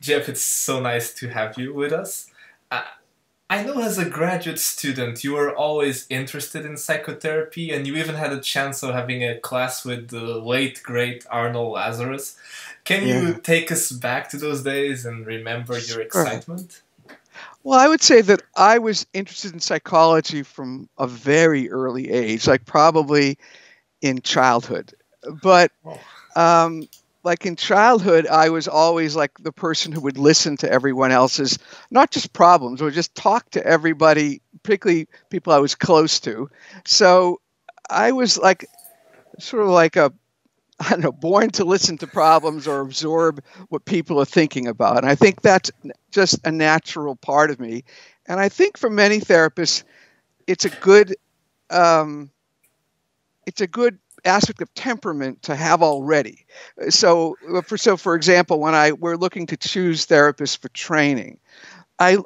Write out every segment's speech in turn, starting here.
Jeff, it's so nice to have you with us. Uh, I know as a graduate student, you were always interested in psychotherapy, and you even had a chance of having a class with the late, great Arnold Lazarus. Can you Yeah, take us back to those days and remember your sure. excitement? Well, I would say that I was interested in psychology from a very early age, like probably in childhood. But Oh. um, like in childhood, I was always like the person who would listen to everyone else's, not just problems, or just talk to everybody, particularly people I was close to. So I was like sort of like a I don't know, born to listen to problems or absorb what people are thinking about. And I think that's just a natural part of me. And I think for many therapists, it's a good um, it's a good aspect of temperament to have already. So for example, when we're looking to choose therapists for training, I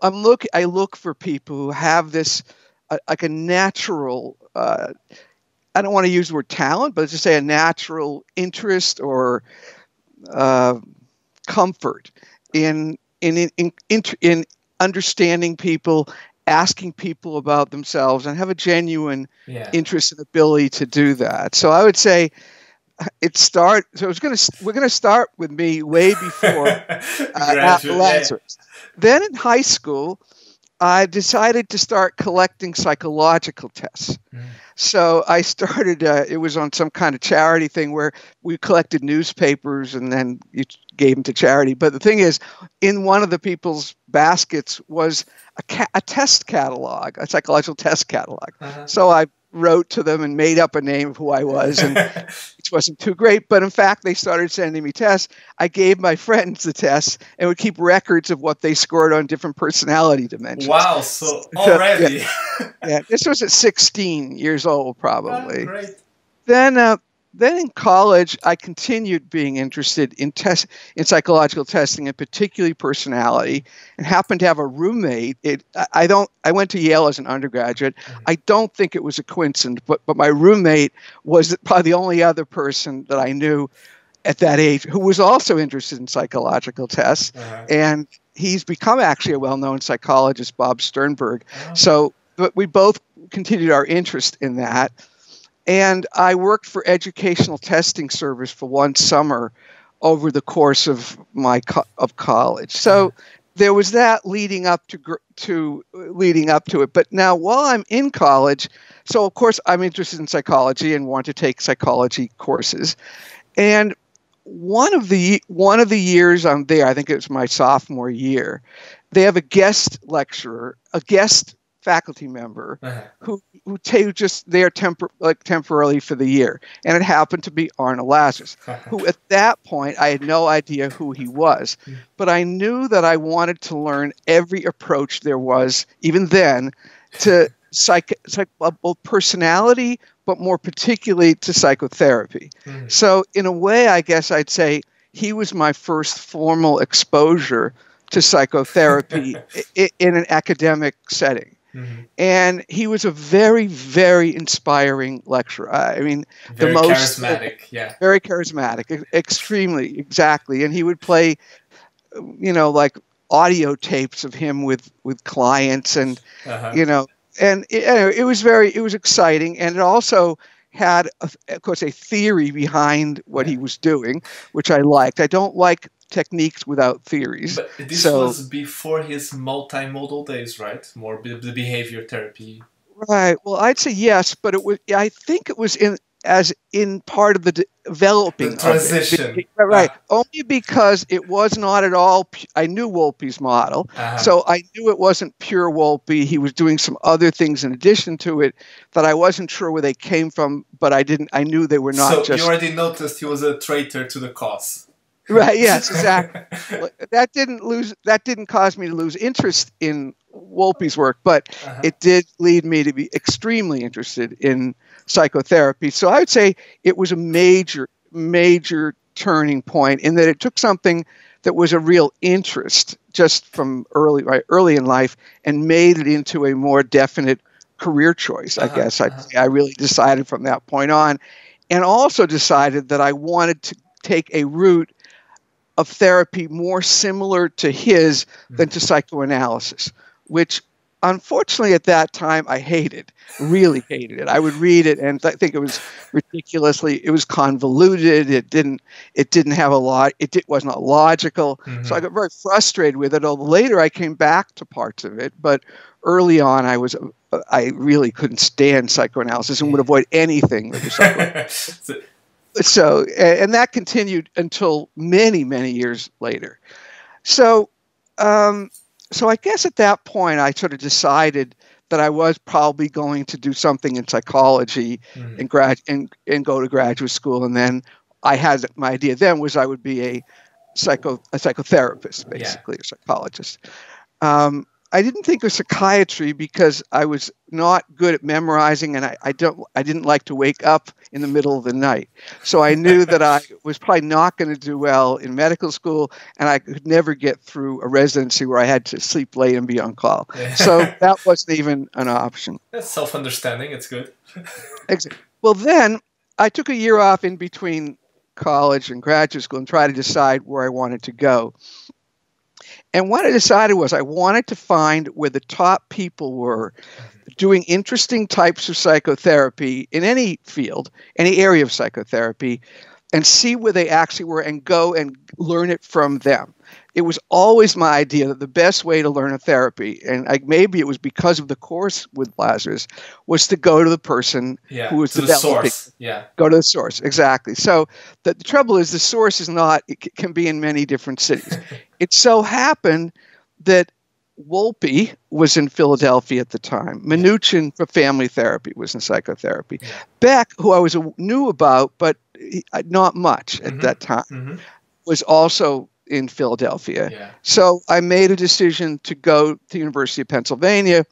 look for people who have this like a natural I don't want to use the word talent, but let's just say a natural interest or uh, comfort in understanding people, asking people about themselves, and have a genuine Yeah. interest and ability to do that. So I would say it start. So we're gonna start with me way before Graduate, yeah. Lazarus. Then in high school, I decided to start collecting psychological tests. Mm. So I started, it was on some kind of charity thing where we collected newspapers and then you gave them to charity. But the thing is, in one of the people's baskets was a test catalog, a psychological test catalog. Uh-huh. So I wrote to them and made up a name of who I was, and which wasn't too great. But in fact, they started sending me tests. I gave my friends the tests and would keep records of what they scored on different personality dimensions. Wow, so So, yeah, already. yeah, this was at 16 years old, Ah, probably. great. Then, uh, then in college, I continued being interested in psychological testing, and particularly personality, and happened to have a roommate. I went to Yale as an undergraduate. I don't think it was a coincidence, but my roommate was probably the only other person that I knew at that age who was also interested in psychological tests, Uh-huh. and he's become actually a well-known psychologist, Bob Sternberg. Oh. So, but we both continued our interest in that. And I worked for educational testing service for one summer over the course of of college. Uh-huh. So there was that leading up to it. But now while I'm in college, so of course I'm interested in psychology and want to take psychology courses. And one of the years I'm there, I think it was my sophomore year, they have a guest lecturer, a guest faculty member Uh-huh. who just there temporarily for the year, and it happened to be Arnold Lazarus, who at that point I had no idea who he was, but I knew that I wanted to learn every approach there was, even then, to both personality, but more particularly to psychotherapy. Mhm. So in a way, I guess I'd say he was my first formal exposure to psychotherapy in an academic setting. Mhm. And he was a very, very inspiring lecturer. I mean, the Very most charismatic, yeah. very charismatic, extremely, exactly. And he would play, like audio tapes of him with clients, and Uh-huh. you know, and it was exciting, and it also had, of course, a theory behind what Yeah. he was doing, which I liked. I don't like techniques without theories, But this so. was before his multimodal days, right? More the behavior therapy. Right. Well, I'd say yes, but it was. I think it was in part of the The developing of it. transition. Right. Only because it was not at all. I knew Wolpe's model, Uh-huh. so I knew it wasn't pure Wolpe. He was doing some other things in addition to it that I wasn't sure where they came from, but I didn't. I knew they were not So you just. already noticed he was a traitor to the cause. Right. Yes. Exactly. That didn't cause me to lose interest in Wolpe's work, but Uh-huh. it did lead me to be extremely interested in psychotherapy. So I would say it was a major, major turning point in that it took something that was a real interest just from early in life and made it into a more definite career choice. I Uh-huh. guess I'd Uh-huh. say I really decided from that point on, and also decided that I wanted to take a route of therapy more similar to his than to psychoanalysis, which unfortunately at that time I hated, really hated it. I would read it and think it was it was convoluted. It didn't have a lot. It was not logical. So I got very frustrated with it. Although later I came back to parts of it, but early on I really couldn't stand psychoanalysis and would avoid anything that was psychoanalysis. So, and that continued until many, many years later. So, so I guess at that point I sort of decided that I was probably going to do something in psychology and go to graduate school. And then I had my idea then was I would be a psychotherapist, basically, a psychologist. I didn't think of psychiatry because I was not good at memorizing, and I didn't like to wake up in the middle of the night. So I knew that I was probably not going to do well in medical school, and I could never get through a residency where I had to sleep late and be on call. So that wasn't even an option. That's self-understanding. It's good. Exactly. Well, then I took a year off in between college and graduate school and tried to decide where I wanted to go. And what I decided was I wanted to find where the top people were doing interesting types of psychotherapy in any field, any area of psychotherapy, and see where they actually were and go and learn it from them. It was always my idea that the best way to learn a therapy, and maybe it was because of the course with Lazarus, was to go to the person who was developing. Source. Yeah. Go to the source, exactly. So the trouble is the source is not, it can be in many different cities. It so happened that Wolpe was in Philadelphia at the time. Mnuchin for family therapy was in psychotherapy. Yeah. Beck, who I knew about, but not much at that time, was also in Philadelphia. Yeah. So I made a decision to go to the University of Pennsylvania,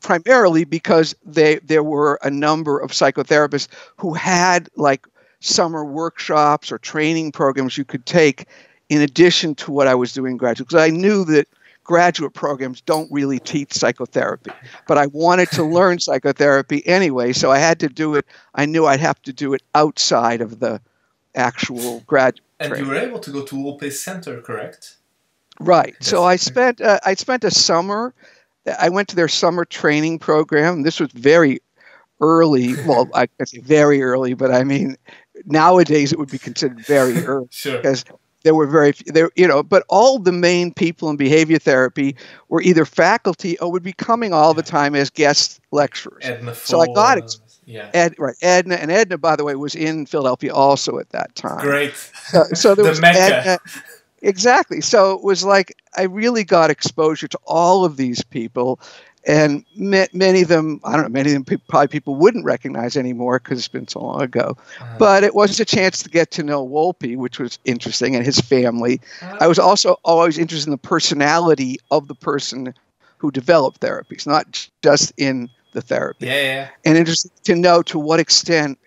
primarily because there were a number of psychotherapists who had like summer workshops or training programs you could take in addition to what I was doing in graduate. Because I knew that graduate programs don't really teach psychotherapy, but I wanted to learn psychotherapy anyway, so I had to do it. I knew I'd have to do it outside of the actual graduate training. You were able to go to Wolpe Center, correct? Right. So I spent a summer. I went to their summer training program. This was very early. Well, I can say very early, but I mean nowadays it would be considered very early. Sure. Because there were very few, but all the main people in behavior therapy were either faculty or would be coming all the time as guest lecturers. So I got it. Edna, and Edna, by the way, was in Philadelphia also at that time. Great. So there was Mecca. Edna. Exactly. So it was like I really got exposure to all of these people. And many of them, I don't know, many of them probably people wouldn't recognize anymore because it's been so long ago. But it was a chance to get to know Wolpe, which was interesting, and his family. I was also always interested in the personality of the person who developed therapies, not just in the therapy. Yeah. And interested to know to what extent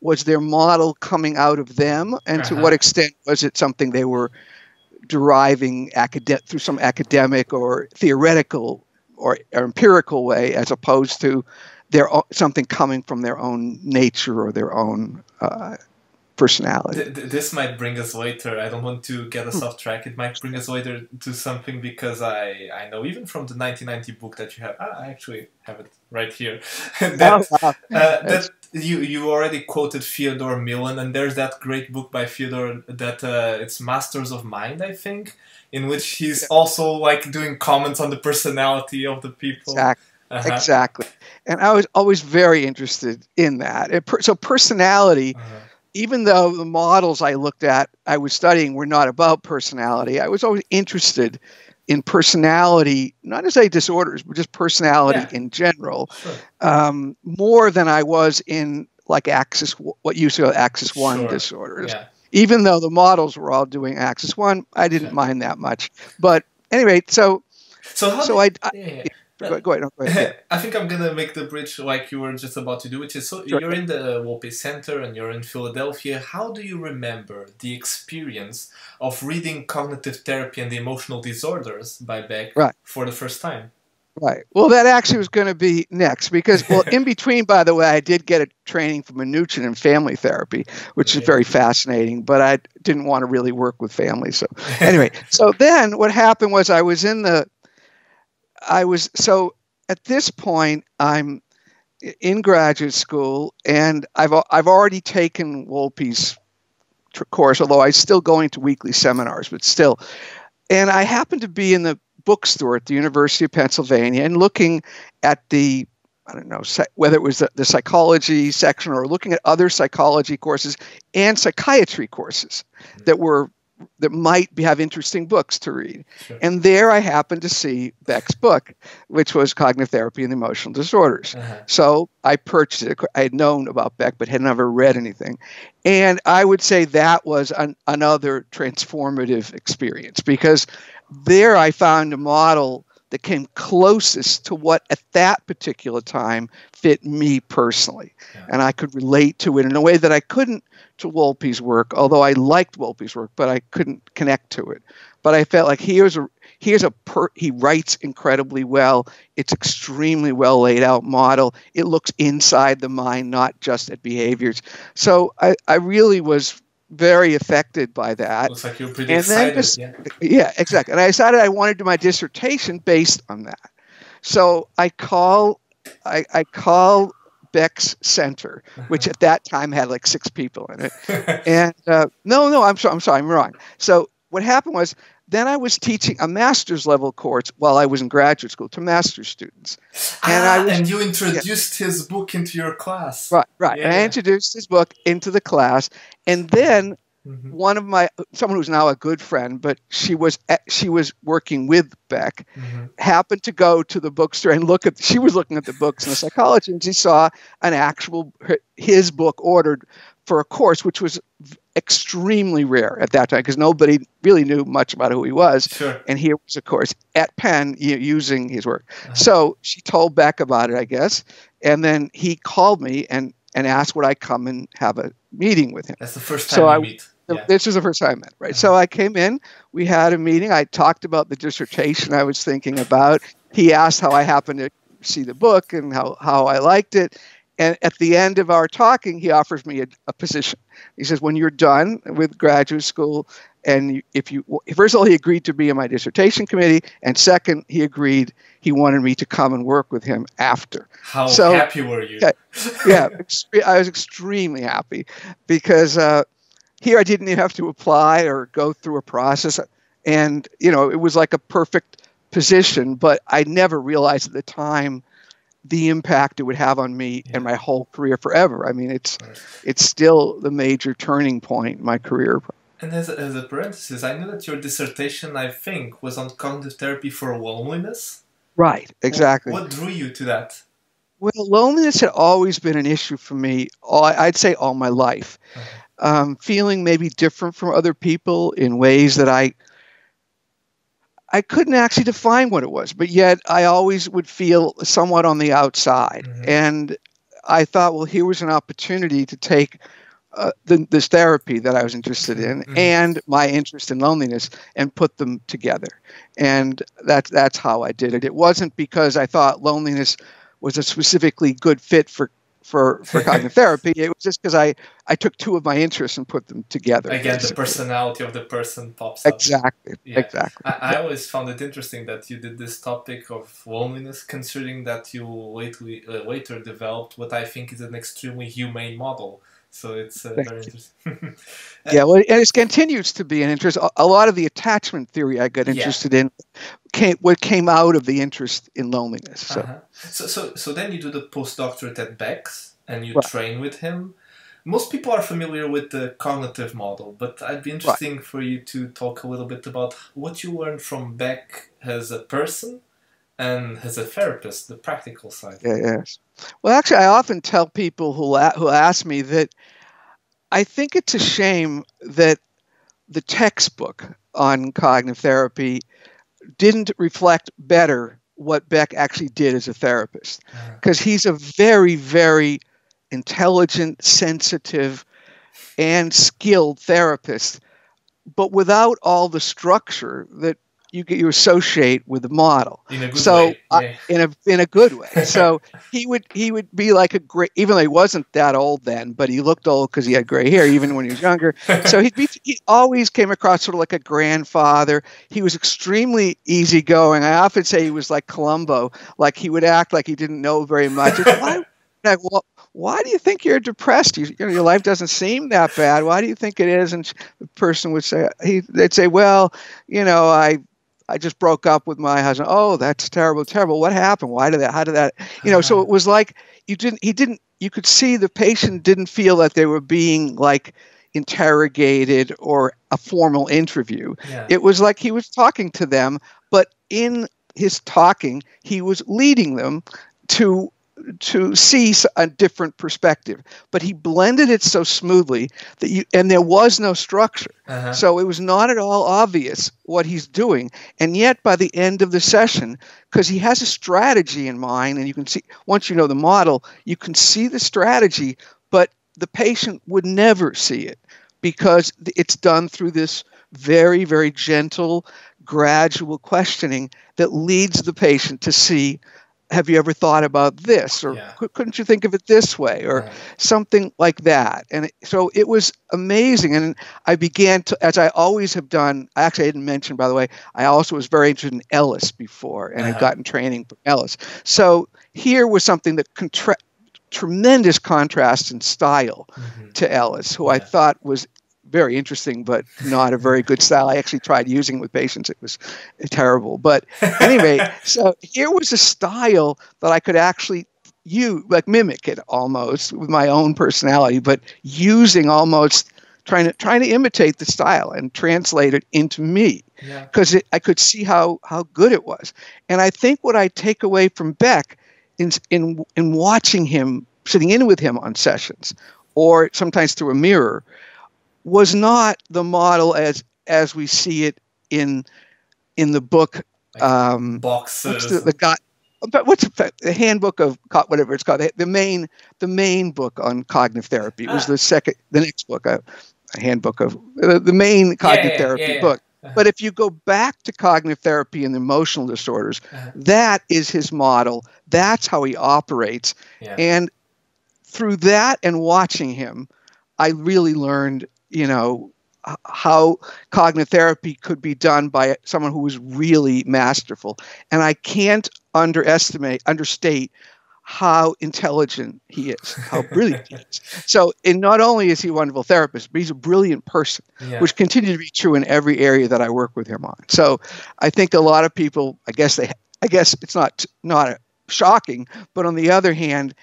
was their model coming out of them, and to what extent was it something they were deriving through some academic or theoretical or empirical way, as opposed to something coming from their own nature or their own personality. This might bring us later. I don't want to get us off track. It might bring us later to something because I know even from the 1990 book that you have. I actually have it right here. that you already quoted Fyodor Milon, and there's that great book by Fyodor that it's Masters of Mind, I think, in which he's also like doing comments on the personality of the people. Exactly. And I was always very interested in that. So personality, even though the models I was studying were not about personality, I was always interested in personality, not to say disorders, but just personality in general, more than I was in like what you say Axis 1 disorders. Yeah. Even though the models were all doing Axis 1, I didn't mind that much. But anyway, go ahead. I think I'm going to make the bridge like you were just about to do, which is, you're in the Wolpe Center and you're in Philadelphia. How do you remember the experience of reading Cognitive Therapy and the Emotional Disorders by Beck for the first time? Right. Well, that actually was going to be next because, well, in between, by the way, I did get a training from Mnuchin in family therapy, which is very fascinating, but I didn't want to really work with families. So anyway, so then what happened was so at this point, I'm in graduate school and I've already taken Wolpe's course, although I'm still going to weekly seminars, but still. And I happened to be in the bookstore at the University of Pennsylvania and looking at I don't know, whether it was the psychology section or looking at other psychology courses and psychiatry courses that might have interesting books to read. Sure. And there I happened to see Beck's book, which was Cognitive Therapy and Emotional Disorders. So I purchased it. I had known about Beck, but had never read anything. And I would say that was another transformative experience because there I found a model that came closest to what at that particular time fit me personally. Yeah. And I could relate to it in a way that I couldn't to Wolpe's work, although I liked Wolpe's work, but I couldn't connect to it. But I felt like he writes incredibly well. It's extremely well laid out model. It looks inside the mind, not just at behaviors. So I really was very affected by that. Looks like you're pretty excited. Yeah, exactly. And I decided I wanted to do my dissertation based on that. So I call Beck's Center, which at that time had like 6 people in it. And no, I'm sorry, I'm wrong. So what happened was then I was teaching a master's level course while I was in graduate school to master's students. And you introduced his book into your class. Right. Yeah. And I introduced his book into the class. And then someone who's now a good friend, but she was working with Beck, happened to go to the bookstore and she was looking at the books in the psychology, and she saw his book ordered for a course, which was extremely rare at that time because nobody really knew much about who he was. Sure. And here was a course at Penn using his work. So she told Beck about it, I guess, and then he called me and asked would I come and have a meeting with him. That's the first time you meet. Yeah. This was the first time I met, right? So I came in, we had a meeting. I talked about the dissertation I was thinking about. He asked how I happened to see the book and how I liked it. And at the end of our talking, he offers me a position. He says, when you're done with graduate school, and first of all, he agreed to be in my dissertation committee. And second, he wanted me to come and work with him after. How happy were you? Yeah, I was extremely happy because here I didn't even have to apply or go through a process. And, it was like a perfect position, but I never realized at the time the impact it would have on me and my whole career forever. I mean, it's still the major turning point in my career. And as a parenthesis, I know that your dissertation, I think, was on cognitive therapy for loneliness. Right, exactly. What drew you to that? Well, loneliness had always been an issue for me, I'd say all my life. Feeling maybe different from other people in ways that I couldn't actually define what it was, but yet I always would feel somewhat on the outside. And I thought, well, here was an opportunity to take this therapy that I was interested in and my interest in loneliness and put them together. And that's how I did it. It wasn't because I thought loneliness was a specifically good fit for cognitive therapy. It was just because I took 2 of my interests and put them together. Again, basically. The personality of the person pops up. Exactly. I always found it interesting that you did this topic of loneliness, considering that you later developed what I think is an extremely humane model. So it's very interesting. Yeah, well, and it continues to be an interest. A lot of the attachment theory I got interested in came out of the interest in loneliness. So then you do the postdoctorate at Beck's and you train with him. Most people are familiar with the cognitive model, but I'd be interesting for you to talk a little bit about what you learned from Beck as a person and as a therapist, the practical side. Yes. Well, actually, I often tell people who ask me that I think it's a shame that the textbook on cognitive therapy didn't reflect better what Beck actually did as a therapist, because he's a very, very intelligent, sensitive, and skilled therapist, but without all the structure that you associate with the model. In a good So way. Yeah. in a good way. So he would be like a great, even though he wasn't that old then, but he looked old because he had gray hair even when he was younger. So he always came across sort of like a grandfather. He was extremely easygoing. I often say he was like Columbo, like he would act like he didn't know very much. Why do you think you're depressed? Your life doesn't seem that bad. Why do you think it is? And the person would say, they'd say, well, I just broke up with my husband. Oh, that's terrible, terrible. What happened? How did that, so it was like you could see the patient didn't feel that they were being like interrogated or a formal interview. Yeah. It was like he was talking to them, but in his talking, he was leading them to see a different perspective, but he blended it so smoothly and there was no structure. So it was not at all obvious what he's doing. And yet by the end of the session, because he has a strategy in mind, and you can see, once you know the model, you can see the strategy, but the patient would never see it because it's done through this very, very gentle, gradual questioning that leads the patient to see, have you ever thought about this? Or couldn't you think of it this way? Or something like that. And so it was amazing. And I began to, as I always have done, actually I didn't mention, by the way, I also was very interested in Ellis before and had gotten training from Ellis. So here was something that tremendous contrast in style to Ellis, who I thought was very interesting, but not a very good style. I actually tried using it with patients. It was terrible. But anyway, so here was a style that I could actually mimic it almost with my own personality, but using almost trying to imitate the style and translate it into me, because I could see how good it was. And I think what I take away from Beck in watching him, sitting in with him on sessions, or sometimes through a mirror, was not the model as we see it in the book. Boxes. What's the handbook of whatever it's called? The main book on cognitive therapy. It was the next book, a handbook of the main cognitive therapy book. But if you go back to cognitive therapy and emotional disorders, that is his model. That's how he operates. And through that and watching him, I really learned, how cognitive therapy could be done by someone who was really masterful. And I can't understate how intelligent he is, how brilliant he is. So, and not only is he a wonderful therapist, but he's a brilliant person, which continues to be true in every area that I work with him on. So I think a lot of people, I guess it's not shocking, but on the other hand,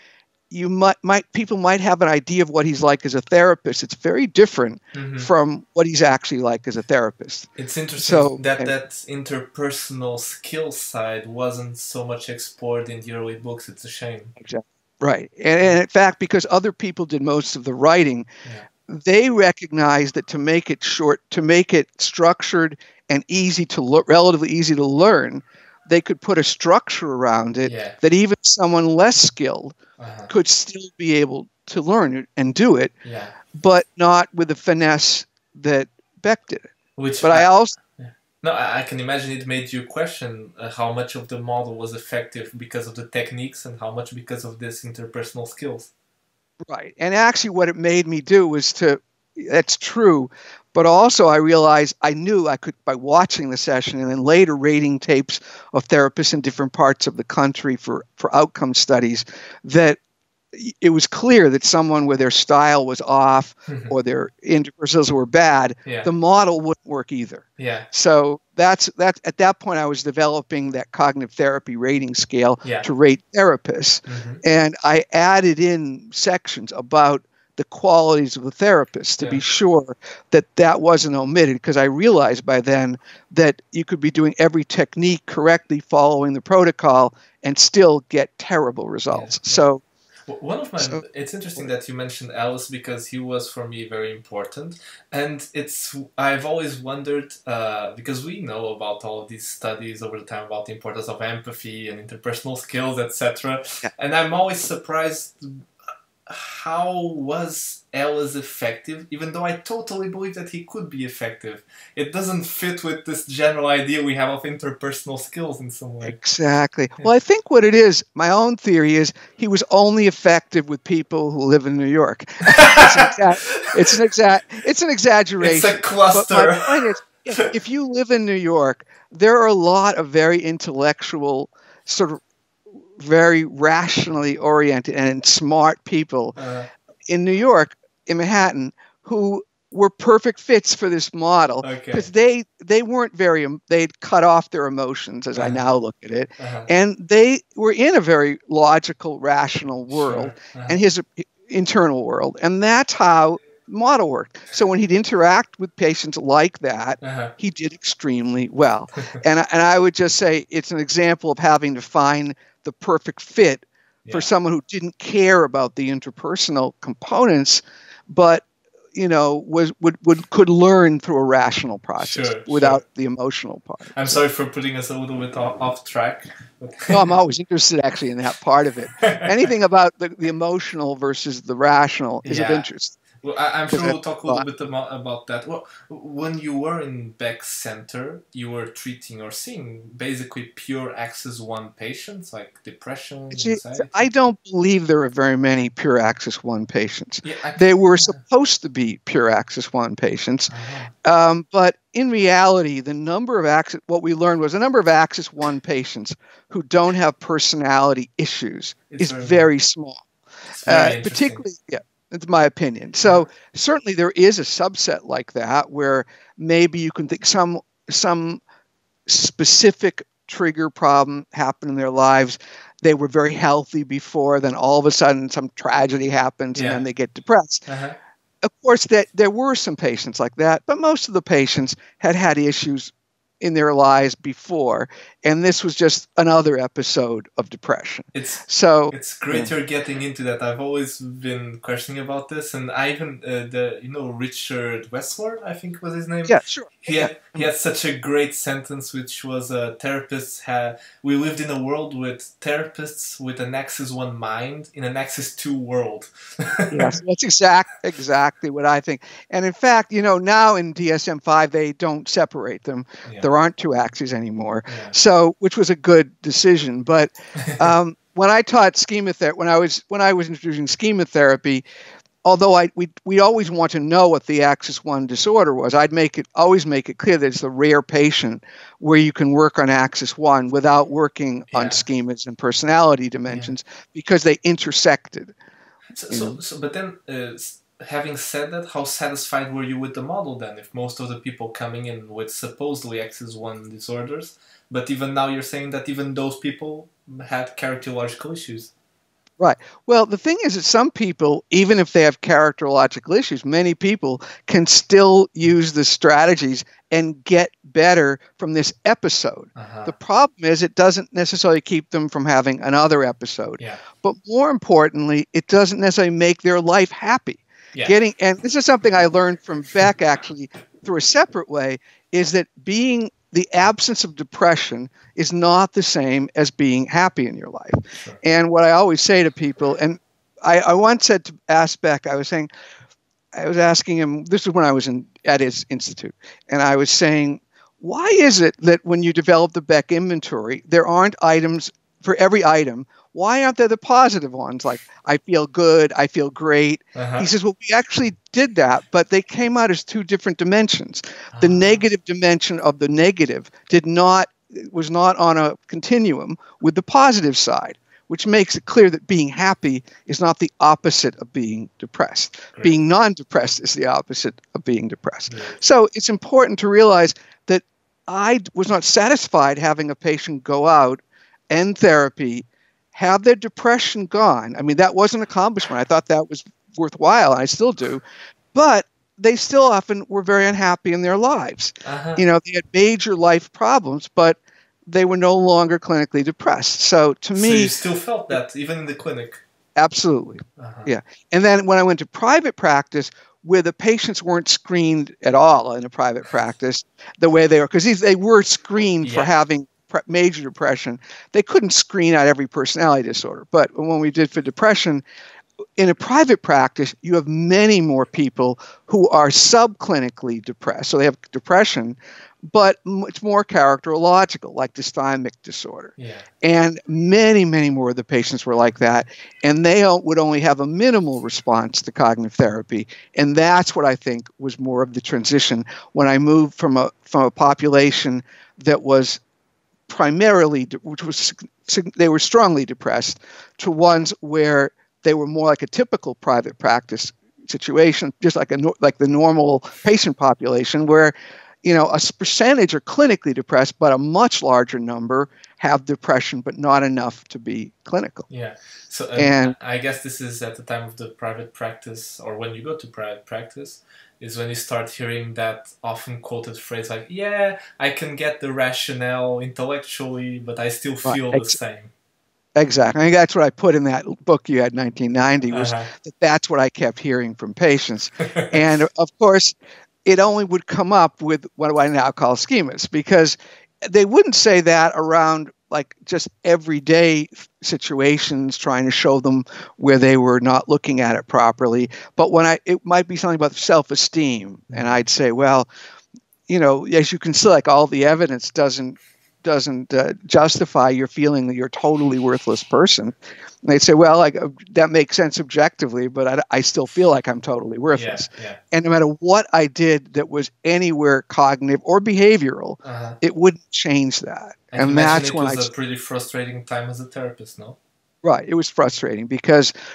people might have an idea of what he's like as a therapist. It's very different from what he's actually like as a therapist. It's interesting that interpersonal skill side wasn't so much explored in the early books. It's a shame. Exactly. Right. And in fact, because other people did most of the writing, they recognized that to make it short, to make it structured and relatively easy to learn, they could put a structure around it that even someone less skilled could still be able to learn it and do it, but not with the finesse that Beck did. I can imagine it made you question how much of the model was effective because of the techniques and how much because of this interpersonal skills. Right. And actually what it made me do was that's true, but also I realized I knew I could, by watching the session and then later rating tapes of therapists in different parts of the country for outcome studies, that it was clear that someone where their style was off or their interpersonals were bad, the model wouldn't work either. So that's at that point I was developing that cognitive therapy rating scale to rate therapists. And I added in sections about the qualities of the therapist to be sure that wasn't omitted, because I realized by then that you could be doing every technique correctly, following the protocol, and still get terrible results. So it's interesting that you mentioned Alice, because he was for me very important, and I've always wondered, because we know about all of these studies over the time about the importance of empathy and interpersonal skills, etc. And I'm always surprised how was Ellis effective, even though I totally believe that he could be effective. It doesn't fit with this general idea we have of interpersonal skills in some way. Exactly. Yeah. Well, I think what it is, my own theory is he was only effective with people who live in New York. It's an exaggeration. It's a cluster. But my point is, if you live in New York, there are a lot of very intellectual, sort of very rationally oriented and smart people in New York, in Manhattan, who were perfect fits for this model because they weren't they'd cut off their emotions, as I now look at it, and they were in a very logical, rational world and his internal world, and that's how the model worked. So when he'd interact with patients like that, he did extremely well. and I would just say it's an example of having to find the perfect fit for someone who didn't care about the interpersonal components, but could learn through a rational process without the emotional part. I'm sorry for putting us a little bit off track. No, I'm always interested actually in that part of it. Anything about the emotional versus the rational is of interest. Well, I'm sure we'll talk a little bit about that. Well, when you were in Beck's center, you were treating or seeing basically pure Axis 1 patients, like depression, anxiety. I don't believe there are very many pure Axis 1 patients. They were supposed to be pure Axis 1 patients. But in reality, what we learned was the number of Axis 1 patients who don't have personality issues is very small. Particularly, that's my opinion. So certainly there is a subset like that where maybe you can think some specific trigger problem happened in their lives. They were very healthy before, then all of a sudden some tragedy happens and then they get depressed. Of course, there were some patients like that, but most of the patients had issues in their lives before, and this was just another episode of depression. It's great you're getting into that. I've always been questioning about this, and I even Richard Westward, I think was his name. Yeah, sure. He had such a great sentence, which was we lived in a world with therapists with an Axis 1 mind in an Axis 2 world. Yes, that's exactly what I think. And in fact, now in DSM-5 they don't separate them. There aren't two axes anymore. So, which was a good decision. But when I taught schema therapy, when I was introducing schema therapy, although we always want to know what the Axis 1 disorder was, I'd always make it clear that it's the rare patient where you can work on Axis 1 without working on schemas and personality dimensions because they intersected. But then, having said that, how satisfied were you with the model then? If most of the people coming in with supposedly Axis 1 disorders, but even now you're saying that even those people had characterological issues. Right. Well, the thing is that some people, even if they have characterological issues, many people can still use the strategies and get better from this episode. The problem is it doesn't necessarily keep them from having another episode. But more importantly, it doesn't necessarily make their life happy. And this is something I learned from Beck actually through a separate way, is that the absence of depression is not the same as being happy in your life. And what I always say to people, and I once said to ask Beck, I was asking him, this is when I was at his institute, and I was saying, why is it that when you develop the Beck inventory, there aren't items for every item? Why aren't there the positive ones? Like, I feel good, I feel great. He says, well, we actually did that, but they came out as two different dimensions. The negative dimension of the negative was not on a continuum with the positive side, which makes it clear that being happy is not the opposite of being depressed. Being non-depressed is the opposite of being depressed. So it's important to realize that I was not satisfied having a patient go out, end therapy, have their depression gone. I mean, that was an accomplishment. I thought that was worthwhile, and I still do. But they still often were very unhappy in their lives. They had major life problems, but they were no longer clinically depressed. So to me... So you still felt that, even in the clinic? Absolutely. Yeah. And then when I went to private practice, where the patients weren't screened at all in a private practice, the way they were, because they were screened for having major depression. They couldn't screen out every personality disorder. But when we did for depression, in a private practice, you have many more people who are subclinically depressed. So they have depression, but it's more characterological, like dysthymic disorder. Yeah. And many, many more of the patients were like that. And they would only have a minimal response to cognitive therapy. And that's what I think was more of the transition when I moved from a population that was primarily, they were strongly depressed, to ones where they were more like a typical private practice situation, just like the normal patient population, where a percentage are clinically depressed, but a much larger number have depression, but not enough to be clinical. Yeah. So and I guess this is at the time of the private practice, or when you go to private practice, is when you start hearing that often quoted phrase like, yeah, I can get the rationale intellectually, but I still feel the same. Exactly. I think that's what I put in that book you had, 1990, was that's what I kept hearing from patients. And of course, it only would come up with what I now call schemas, because they wouldn't say that around like just everyday situations, trying to show them where they were not looking at it properly. But it might be something about self-esteem. And I'd say, well, as you can see, like all the evidence doesn't justify your feeling that you're a totally worthless person. And they'd say, well, that makes sense objectively, but I still feel like I'm totally worthless. Yeah. And no matter what I did that was anywhere cognitive or behavioral, it wouldn't change that. And that's when it was a pretty frustrating time as a therapist, no? Right. It was frustrating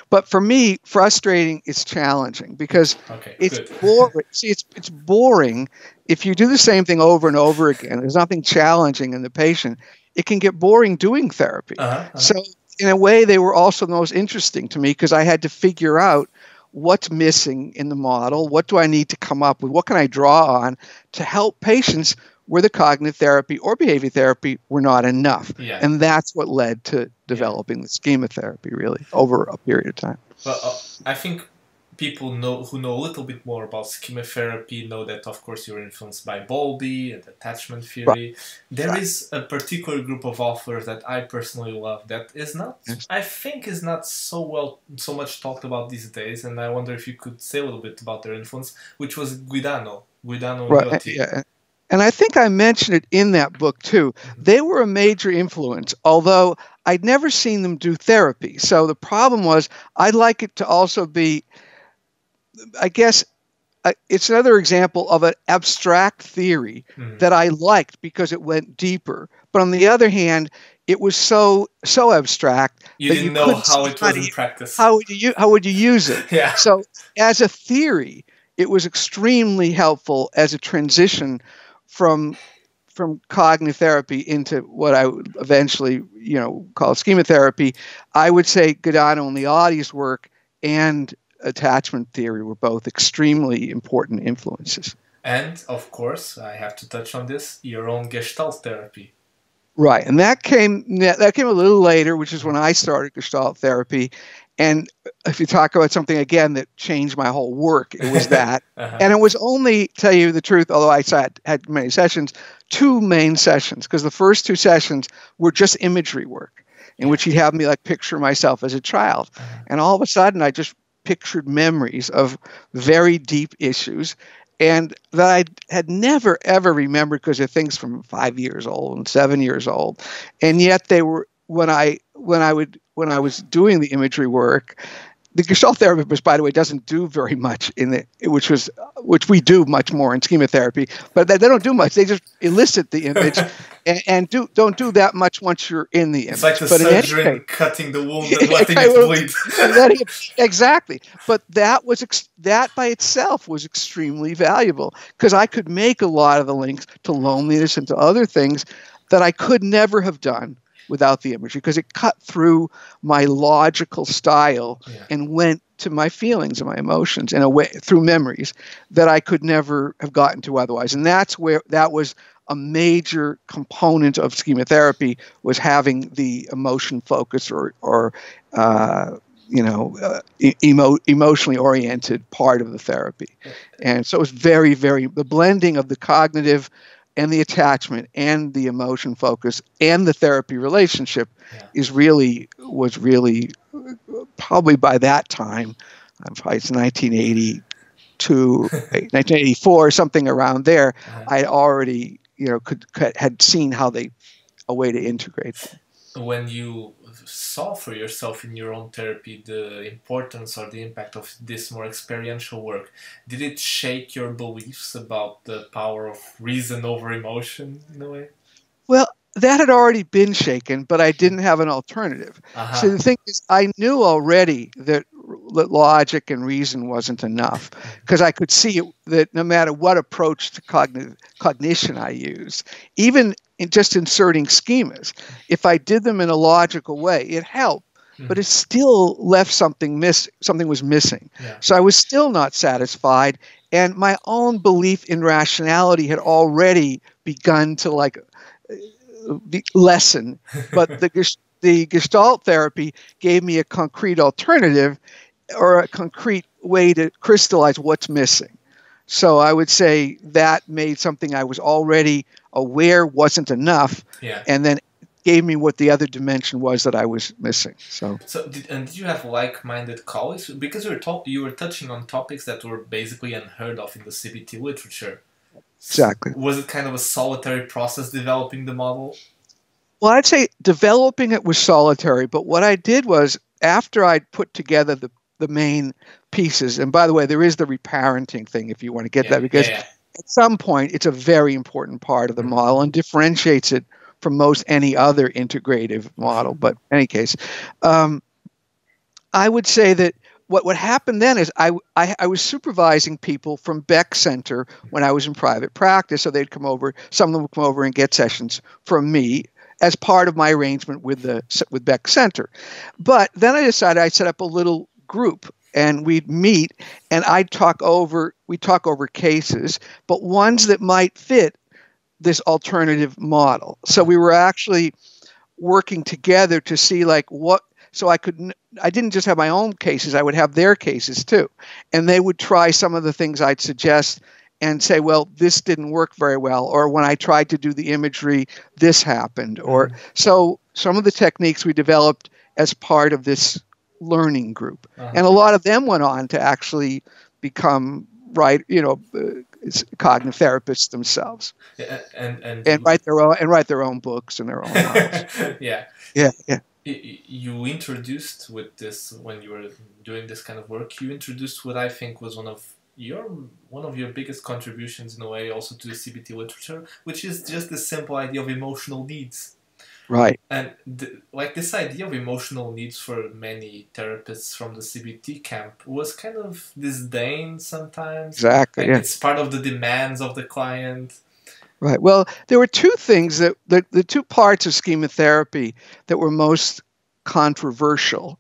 but for me, frustrating is challenging because it's boring. See, it's boring. If you do the same thing over and over again, there's nothing challenging in the patient. It can get boring doing therapy. So in a way, they were also the most interesting to me because I had to figure out what's missing in the model. What do I need to come up with? What can I draw on to help patients where the cognitive therapy or behavior therapy were not enough. Yeah. And that's what led to developing the schema therapy, really, over a period of time. Well, I think people who know a little bit more about schema therapy know that, of course, you're influenced by Bowlby and attachment theory. Right. There is a particular group of authors that I personally love that is not, I think, is not so much talked about these days, and I wonder if you could say a little bit about their influence, which was Guidano and Gotti. Yeah. And I think I mentioned it in that book, too. They were a major influence, although I'd never seen them do therapy. So the problem was I'd like it to also be, I guess, it's another example of an abstract theory that I liked because it went deeper. But on the other hand, it was so abstract you didn't know how it was in practice. How would you use it? Yeah. So as a theory, it was extremely helpful as a transition from cognitive therapy into what I would eventually, call schema therapy. I would say Guidano and Liotti's work and attachment theory were both extremely important influences. And, of course, I have to touch on this, your own Gestalt therapy. Right, and that came a little later, which is when I started Gestalt therapy. And if you talk about something, again, that changed my whole work, it was that. And it was only, tell you the truth, although I had many sessions, 2 main sessions, because the first 2 sessions were just imagery work, in which he'd have me picture myself as a child. And all of a sudden, I just pictured memories of very deep issues and that I had never, ever remembered because they're things from 5 years old and 7 years old. And yet they were, when I was doing the imagery work, the Gestalt therapist, by the way, doesn't do very much which we do much more in schema therapy, but they don't do much. They just elicit the image and don't do that much once you're in the image. It's like the surgeon cutting the wound and letting it bleed. Exactly. But that by itself was extremely valuable because I could make a lot of the links to loneliness and to other things that I could never have done without the imagery, because it cut through my logical style and went to my feelings and my emotions in a way through memories that I could never have gotten to otherwise. And that was a major component of schema therapy, was having the emotion focus or emotionally oriented part of the therapy. And so it was very, very, the blending of the cognitive and the attachment and the emotion focus and the therapy relationship was really probably by that time, it's 1982, 1984, something around there, I already, had seen a way to integrate them. When you saw for yourself in your own therapy the importance or the impact of this more experiential work, did it shake your beliefs about the power of reason over emotion in a way? Well, that had already been shaken, but I didn't have an alternative. So the thing is, I knew already that logic and reason wasn't enough, because I could see that no matter what approach to cognition I used, even in just inserting schemas, if I did them in a logical way, it helped, but it still left something something was missing. Yeah. So I was still not satisfied, and my own belief in rationality had already begun to lessen, but the Gestalt therapy gave me a concrete alternative, or a concrete way to crystallize what's missing. So I would say that made something I was already aware wasn't enough, and then gave me what the other dimension was that I was missing. So did you have like-minded colleagues? Because you were touching on topics that were basically unheard of in the CBT literature. Exactly. Was it kind of a solitary process developing the model? Well, I'd say developing it was solitary, but what I did was, after I'd put together the main pieces, and by the way, there is the reparenting thing if you want to get that, because at some point it's a very important part of the model and differentiates it from most any other integrative model. But in any case, I would say that what happened then is I was supervising people from Beck Center when I was in private practice. So they'd come over, some of them would come over and get sessions from me as part of my arrangement with Beck Center. But then I decided I'd set up a little group, and we'd meet, and we'd talk over cases, but ones that might fit this alternative model. So we were actually working together to see so I didn't just have my own cases, I would have their cases too. And they would try some of the things I'd suggest and say, well, this didn't work very well, or when I tried to do the imagery, this happened. Or so some of the techniques we developed as part of this learning group. And a lot of them went on to actually become cognitive therapists themselves. Yeah, and write their own books and their own novels. Yeah. You introduced with this, when you were doing this kind of work, you introduced what I think was one of your biggest contributions in a way also to the CBT literature, which is just the simple idea of emotional needs. Right. And this idea of emotional needs for many therapists from the CBT camp was kind of disdained sometimes. Exactly. It's part of the demands of the client. Right. Well, there were two things that the two parts of schema therapy that were most controversial.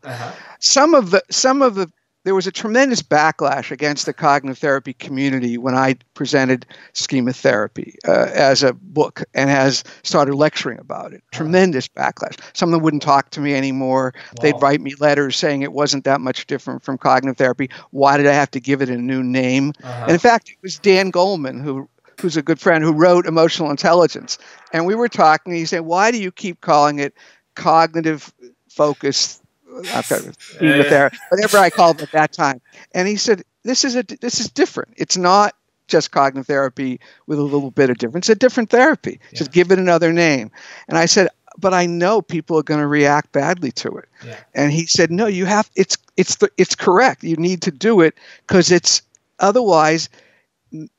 There was a tremendous backlash against the cognitive therapy community when I presented schema therapy as a book and has started lecturing about it. Tremendous backlash. Some of them wouldn't talk to me anymore. Wow. They'd write me letters saying it wasn't that much different from cognitive therapy. Why did I have to give it a new name? And in fact, it was Dan Goleman, who's a good friend, who wrote Emotional Intelligence. And we were talking, and he said, why do you keep calling it cognitive focused whatever I called it at that time? And he said, this is different. It's not just cognitive therapy with a little bit of difference. It's a different therapy. Just give it another name. And I said, but I know people are going to react badly to it. And he said, no, you have. It's correct. You need to do it because it's otherwise.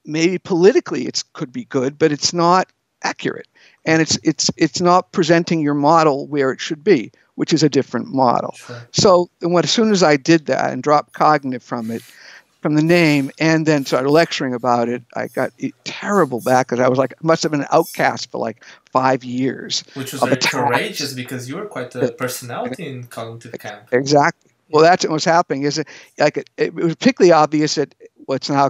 Maybe politically it could be good, but it's not accurate, and it's not presenting your model where it should be, which is a different model. Sure. So as soon as I did that and dropped cognitive from the name, and then started lecturing about it, I got terrible backlash. I was must have been an outcast for 5 years. Which was very courageous, because you were quite a personality in cognitive camp. Exactly. Well, that's what was happening. It was particularly obvious at what's now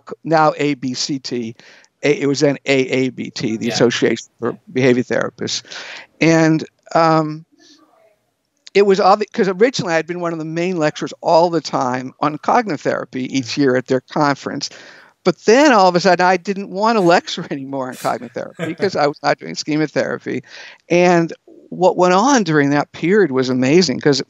ABCT. It was then AABT, the Association for Behavior Therapists. And it was obvious, because originally I'd been one of the main lecturers all the time on cognitive therapy each year at their conference. But then all of a sudden I didn't want to lecture anymore on cognitive therapy because I was not doing schema therapy. And what went on during that period was amazing, because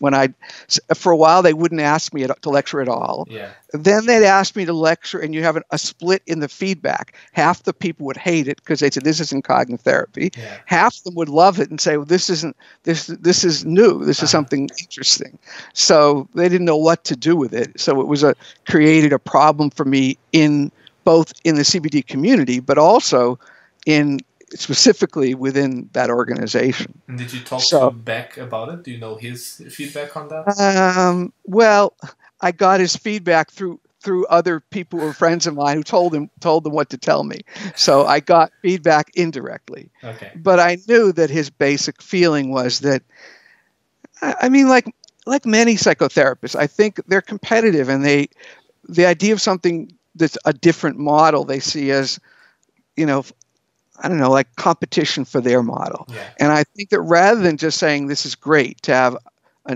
for a while, they wouldn't ask me to lecture at all. Yeah. Then they'd ask me to lecture, and you have a split in the feedback. Half the people would hate it because they said, this isn't cognitive therapy. Yeah. Half of them would love it and say, well, this is new. This is something interesting. So they didn't know what to do with it. So it was created a problem for me both in the CBT community, but also specifically within that organization. And did you talk to Beck about it? Do you know his feedback on that? Well, I got his feedback through other people who were friends of mine who told them what to tell me. So I got feedback indirectly. Okay. But I knew that his basic feeling was that, I mean, like many psychotherapists, I think they're competitive, and the idea of something that's a different model they see as, I don't know, like competition for their model. Yeah. And I think that rather than just saying this is great to have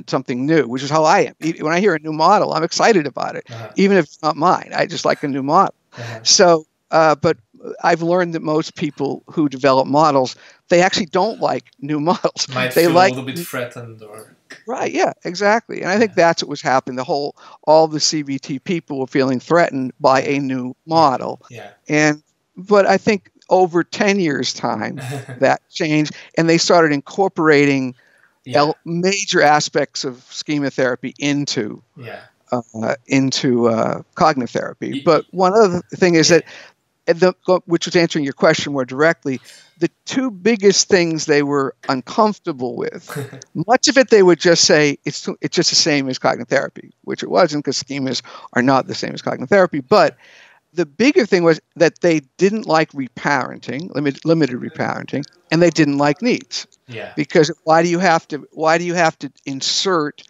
something new, which is how I am. When I hear a new model, I'm excited about it, even if it's not mine. I just like a new model. So, but I've learned that most people who develop models, they actually don't like new models. Might they feel like, a little bit threatened, or right? Yeah, exactly. And I think that's what was happening. All the CBT people were feeling threatened by a new model. Yeah. But I think over 10 years' time, that changed, and they started incorporating major aspects of schema therapy into cognitive therapy. But one other thing is that, which was answering your question more directly, the two biggest things they were uncomfortable with, much of it they would just say it's just the same as cognitive therapy, which it wasn't, because schemas are not the same as cognitive therapy. But the bigger thing was that they didn't like reparenting, limited reparenting, and they didn't like needs. Yeah. Because why do you have to insert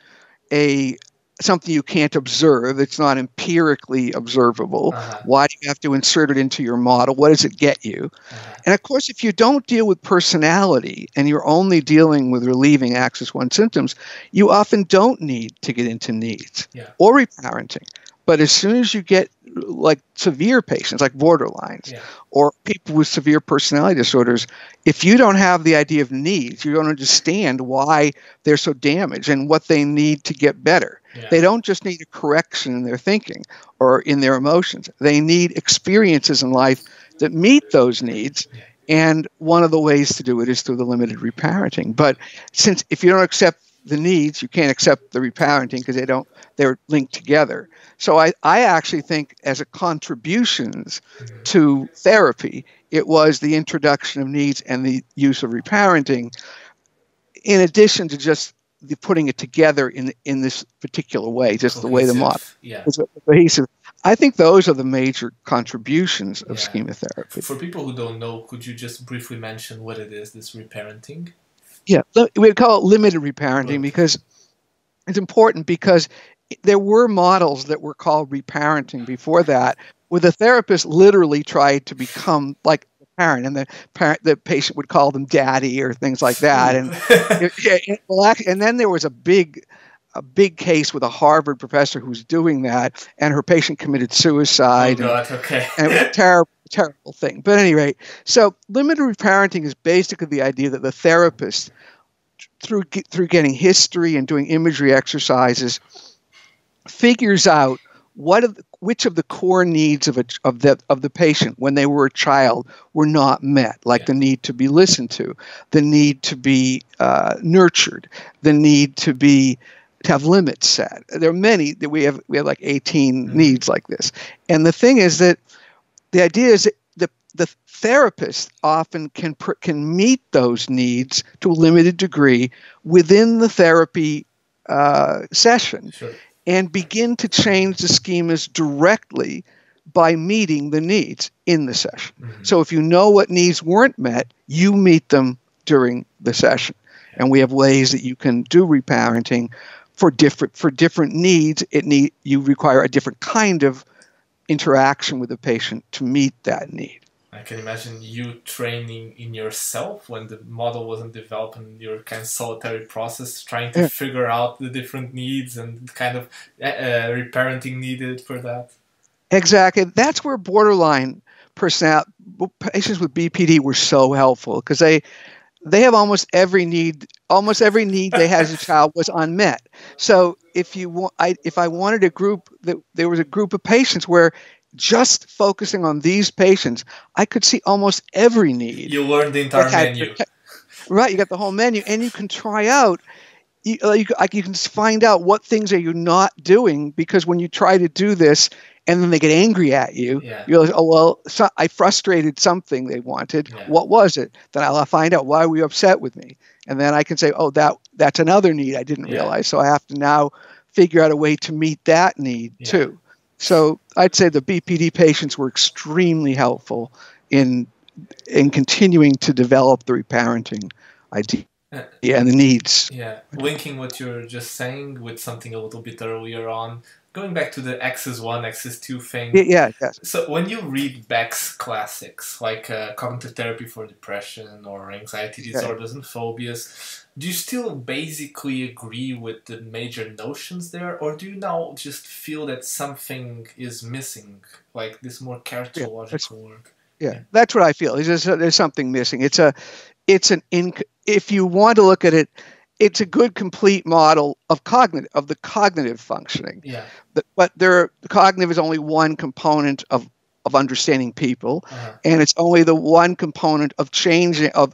something you can't observe, that's not empirically observable? Why do you have to insert it into your model? What does it get you? And of course, if you don't deal with personality and you're only dealing with relieving Axis 1 symptoms, you often don't need to get into needs or reparenting. But as soon as you get like severe patients, like borderlines, or people with severe personality disorders, if you don't have the idea of needs, you don't understand why they're so damaged and what they need to get better. They don't just need a correction in their thinking or in their emotions. They need experiences in life that meet those needs. And one of the ways to do it is through the limited reparenting. But if you don't accept the needs, you can't accept the reparenting, because they're linked together. So I actually think, as a contributions to therapy, it was the introduction of needs and the use of reparenting, in addition to just the putting it together in this particular way, just the way the model is cohesive. I think those are the major contributions of schema therapy. For people who don't know, could you just briefly mention what it is, this reparenting? Yeah, we'd call it limited reparenting, because it's important, because there were models that were called reparenting before that, where the therapist literally tried to become like the parent, and the patient would call them daddy or things like that. And then there was a big case with a Harvard professor who was doing that, and her patient committed suicide. Oh God, okay. And it was a terrible thing. But at any rate, so limited reparenting is basically the idea that the therapist, through getting history and doing imagery exercises, figures out which of the core needs of the patient when they were a child were not met, like the need to be listened to, the need to be nurtured, the need to have limits set. There are many that we have like 18 needs like this. And the thing is that the idea is that the therapist often can meet those needs to a limited degree within the therapy session. Sure. And begin to change the schemas directly by meeting the needs in the session. So if you know what needs weren't met, you meet them during the session. And we have ways that you can do reparenting for different needs. You require a different kind of interaction with the patient to meet that need. I can imagine you training in yourself when the model wasn't developed, and your kind of solitary process trying to figure out the different needs and kind of reparenting needed for that. Exactly. That's where borderline patients with BPD were so helpful, because they have almost every need. Almost every need they had as a child was unmet. So if I wanted a group there was a group of patients where just focusing on these patients, I could see almost every need. You learned the entire menu. Right, you got the whole menu, and you can try out. You can find out what things are you not doing, because when you try to do this and then they get angry at you, you're like, oh, well, I frustrated something they wanted. Yeah. What was it? Then I'll find out, why were you upset with me? And then I can say, oh, that's another need I didn't realize. So I have to now figure out a way to meet that need too. So I'd say the BPD patients were extremely helpful in continuing to develop the reparenting idea. And the needs. Yeah, linking what you're just saying with something a little bit earlier on, going back to the Axis 1, Axis 2 thing. Yes. So when you read Beck's classics, like Cognitive Therapy for Depression or Anxiety Disorders and Phobias, do you still basically agree with the major notions there? Or do you now just feel that something is missing, like this more characterological work? Yeah, that's what I feel. There's something missing. If you want to look at it, it's a good complete model of the cognitive functioning. Yeah. But cognitive is only one component of understanding people, and it's only the one component of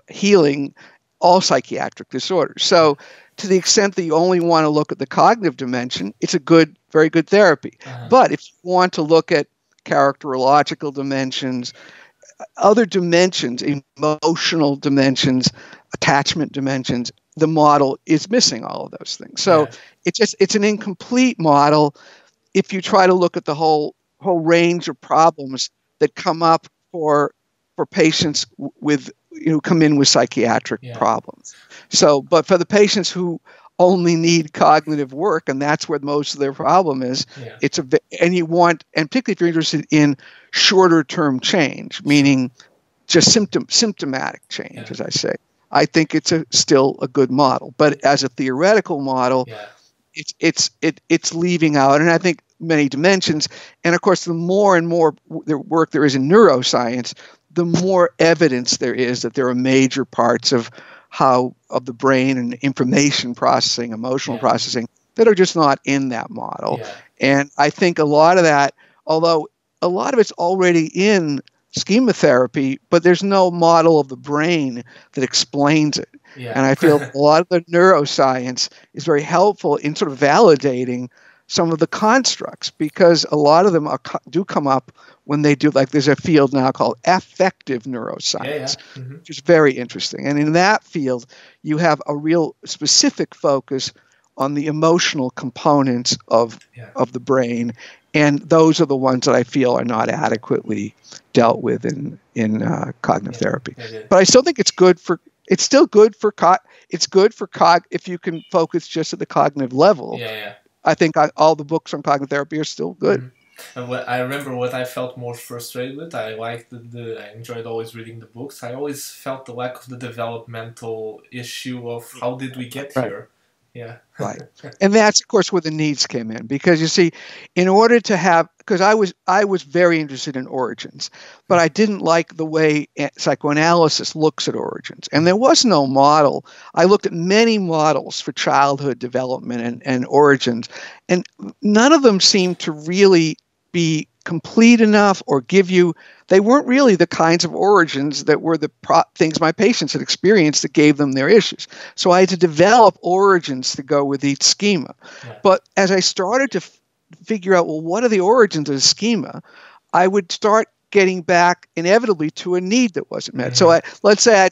healing all psychiatric disorders. So, to the extent that you only want to look at the cognitive dimension, it's a very good therapy. But if you want to look at characterological dimensions, other dimensions, emotional dimensions, attachment dimensions, the model is missing all of those things. So it's an incomplete model if you try to look at the whole range of problems that come up for patients who come in with psychiatric problems. So, but for the patients who only need cognitive work, and that's where most of their problem is, and particularly if you're interested in shorter term change, meaning just symptomatic change, as I say, I think it's still a good model. But as a theoretical model, it's leaving out, and I think, many dimensions. And of course, the more and more work there is in neuroscience, the more evidence there is that there are major parts of the brain and information processing, emotional processing, that are just not in that model. And I think a lot of that, although a lot of it's already in schema therapy, but there's no model of the brain that explains it. And I feel a lot of the neuroscience is very helpful in sort of validating some of the constructs, because a lot of them do come up when they do, like, there's a field now called affective neuroscience, which is very interesting. And in that field, you have a real specific focus on the emotional components of the brain. And those are the ones that I feel are not adequately dealt with in cognitive therapy. But I still think it's still good for if you can focus just at the cognitive level. I think all the books on cognitive therapy are still good. And I remember what I felt more frustrated with. I liked I enjoyed always reading the books. I always felt the lack of the developmental issue of how did we get here. Right. And that's, of course, where the needs came in, because you see, in order to have, because I was very interested in origins, but I didn't like the way psychoanalysis looks at origins. And there was no model. I looked at many models for childhood development and origins, and none of them seemed to really be complete enough or they weren't really the kinds of origins that were the things my patients had experienced that gave them their issues. So I had to develop origins to go with each schema. But as I started to figure out, well, what are the origins of the schema, I would start getting back inevitably to a need that wasn't met. So let's say I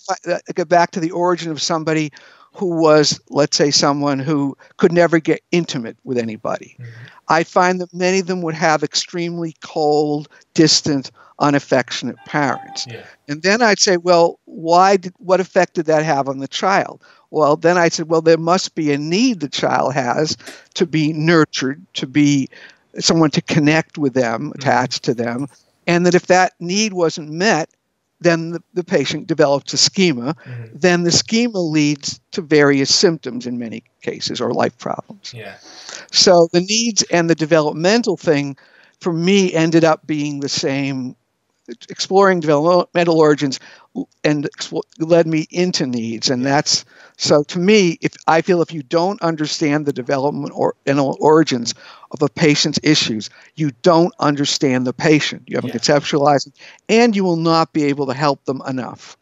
get back to the origin of somebody who was, let's say, someone who could never get intimate with anybody. I find that many of them would have extremely cold, distant, unaffectionate parents. And then I'd say, well, what effect did that have on the child? Well, then I said, well, there must be a need the child has to be nurtured, to be someone to connect with them, attached to them. And that if that need wasn't met, then the patient develops a schema. Then the schema leads to various symptoms in many cases, or life problems. So the needs and the developmental thing, for me, ended up being the same exploring developmental origins and led me into needs. And that's, so to me, I feel if you don't understand the developmental origins of a patient's issues, you don't understand the patient. You haven't conceptualized it, and you will not be able to help them enough.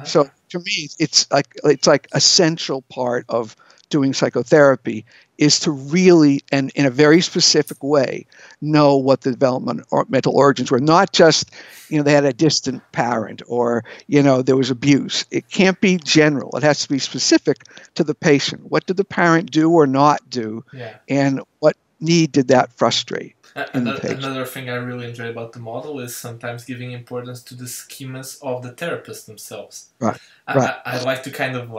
So to me, it's like essential part of doing psychotherapy is to really, and in a very specific way, know what the developmental origins were. Not just, they had a distant parent or, there was abuse. It can't be general. It has to be specific to the patient. What did the parent do or not do? And what need did that frustrate? Another thing I really enjoy about the model is sometimes giving importance to the schemas of the therapists themselves. Right. I like to kind of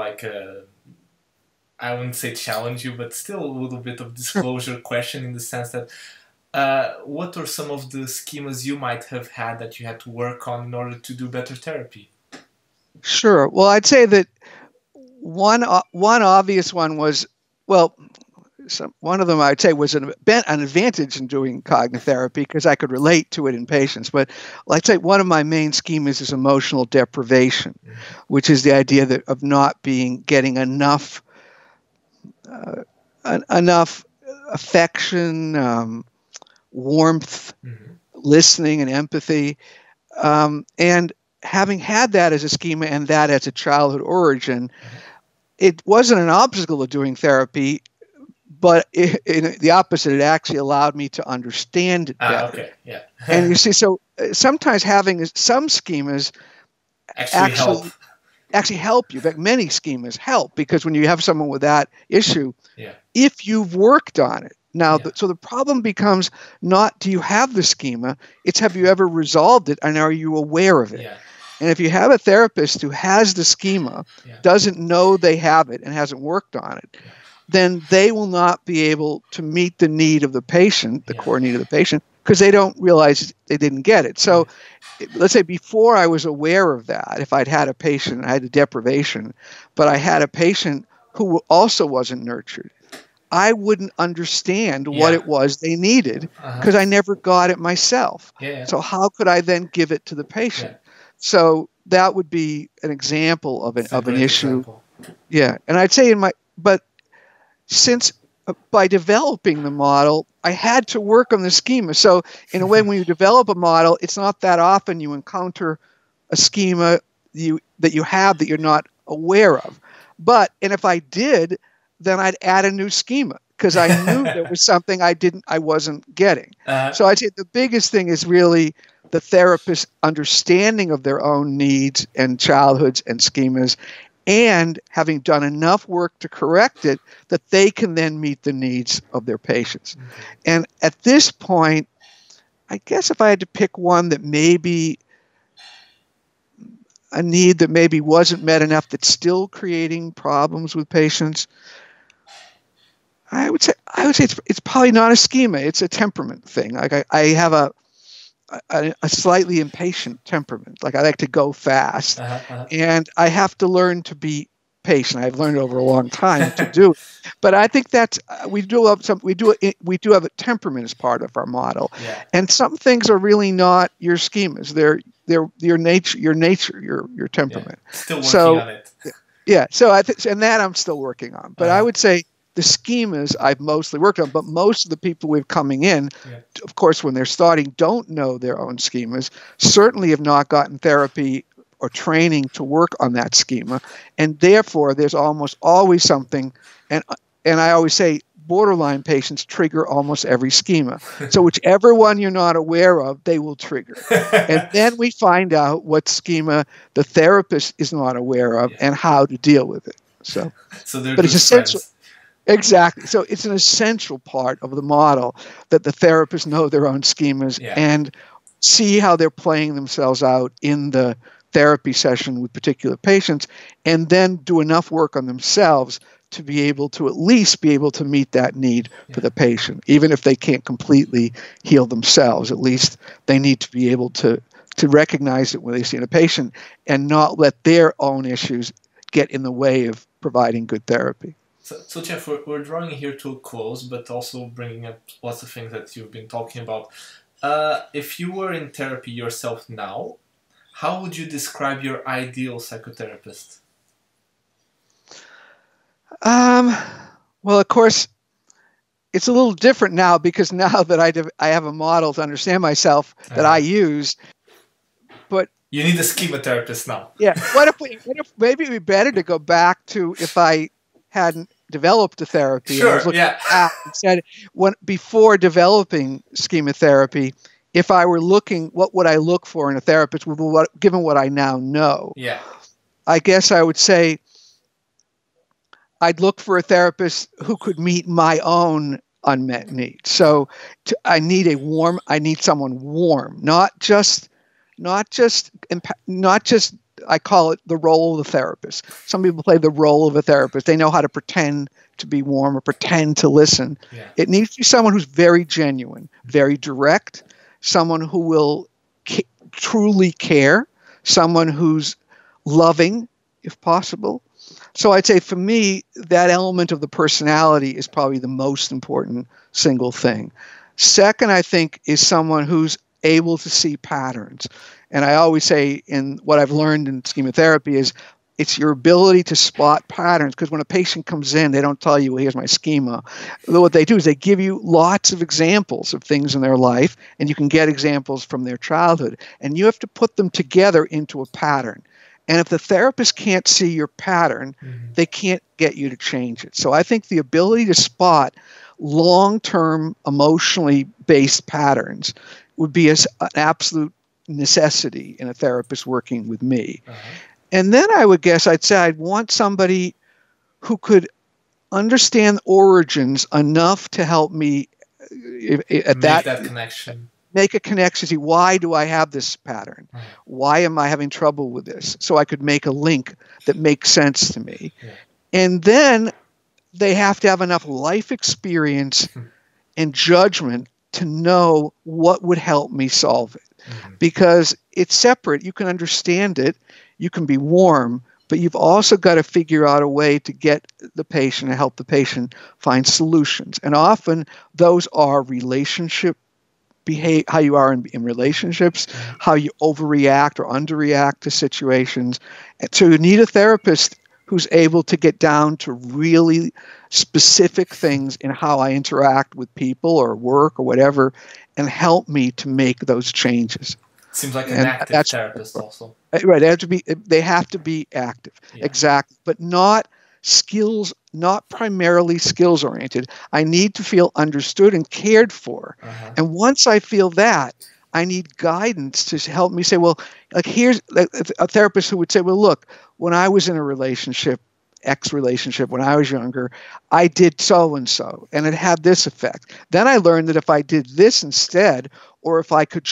I wouldn't say challenge you, but still a little bit of disclosure question in the sense that what are some of the schemas you might have had that you had to work on in order to do better therapy? Sure. Well, I'd say that one obvious one was, one of them I'd say was an advantage in doing cognitive therapy because I could relate to it in patients. But I'd say one of my main schemas is emotional deprivation, which is the idea of not getting enough affection, warmth, listening, and empathy. And having had that as a schema and that as a childhood origin, it wasn't an obstacle to doing therapy, but in the opposite, it actually allowed me to understand it better. And you see, so sometimes having some schemas actually help you. In fact, many schemas help because when you have someone with that issue, if you've worked on it. Now, so the problem becomes not do you have the schema, it's have you ever resolved it and are you aware of it? And if you have a therapist who has the schema, doesn't know they have it and hasn't worked on it, then they will not be able to meet the need of the patient, the core need of the patient, because they don't realize they didn't get it. So let's say before I was aware of that, if I'd had a patient, I had a deprivation, but I had a patient who also wasn't nurtured, I wouldn't understand what it was they needed because I never got it myself. So how could I then give it to the patient? So that would be an example of an issue. And I'd say but since by developing the model, I had to work on the schema. So in a way, when you develop a model, it's not that often you encounter a schema that you have that you're not aware of. And if I did, then I'd add a new schema because I knew there was something I wasn't getting. So I'd say the biggest thing is really the therapist's understanding of their own needs and childhoods and schemas, and having done enough work to correct it that they can then meet the needs of their patients. And at this point, I guess if I had to pick one that maybe a need that maybe wasn't met enough that's still creating problems with patients, I would say it's probably not a schema. It's a temperament thing. Like I have a slightly impatient temperament. Like I like to go fast, and I have to learn to be patient. I've learned over a long time to do it. But I think that's we do have a temperament as part of our model, and some things are really not your schemas. They're your nature, your temperament. Still working on it. So I think, and that I'm still working on. But I would say the schemas I've mostly worked on, but most of the people we've coming in, of course, when they're starting, don't know their own schemas, certainly have not gotten therapy or training to work on that schema. And therefore, there's almost always something, and I always say borderline patients trigger almost every schema. So whichever one you're not aware of, they will trigger. And then we find out what schema the therapist is not aware of and how to deal with it. So but it's essential. Exactly. So it's an essential part of the model that the therapists know their own schemas and see how they're playing themselves out in the therapy session with particular patients, and then do enough work on themselves to be able to at least be able to meet that need for the patient. Even if they can't completely heal themselves, at least they need to be able to recognize it when they see a patient and not let their own issues get in the way of providing good therapy. So Jeff, we're drawing here to a close, but also bringing up lots of things that you've been talking about. If you were in therapy yourself now, how would you describe your ideal psychotherapist? Um, well, of course, it's a little different now because now that I have a model to understand myself that I use. But you need a schema therapist now. Yeah. What if maybe it'd be better to go back to if I hadn't developed a therapy Sure, and I was looking yeah. at and said before developing schema therapy, if I were looking, what would I look for in a therapist given what I now know? Yeah. I guess I would say I'd look for a therapist who could meet my own unmet needs. So I need someone warm, not just I call it the role of the therapist. Some people play the role of a therapist. They know how to pretend to be warm or pretend to listen. Yeah. It needs to be someone who's very genuine, very direct, someone who will truly care, someone who's loving, if possible. So I'd say for me, that element of the personality is probably the most important single thing. Second, I think, is someone who's able to see patterns. And I always say in what I've learned in schema therapy is it's your ability to spot patterns, because when a patient comes in, they don't tell you, well, here's my schema. What they do is they give you lots of examples of things in their life, and you can get examples from their childhood, and you have to put them together into a pattern. And if the therapist can't see your pattern, they can't get you to change it. So I think the ability to spot long-term emotionally based patterns would be an absolute necessity in a therapist working with me. And then I'd say I'd want somebody who could understand origins enough to help me at that connection. Make a connection. See, why do I have this pattern? Why am I having trouble with this? So I could make a link that makes sense to me. Yeah. And then they have to have enough life experience and judgment to know what would help me solve it. Because it's separate. You can understand it. You can be warm, but you've also got to figure out a way to get the patient and help the patient find solutions. And often those are relationship behave, how you are in relationships, how you overreact or underreact to situations. And so you need a therapist who's able to get down to really specific things in how I interact with people or work or whatever, and help me to make those changes. Seems like an active therapist also. Right. They have to be active. Yeah. Exactly. But not primarily skills oriented. I need to feel understood and cared for. And once I feel that, I need guidance to help me say, well, like here's a therapist who would say, well, look, when I was in a relationship, relationship, when I was younger, I did so-and-so, and it had this effect. Then I learned that if I did this instead, or if I could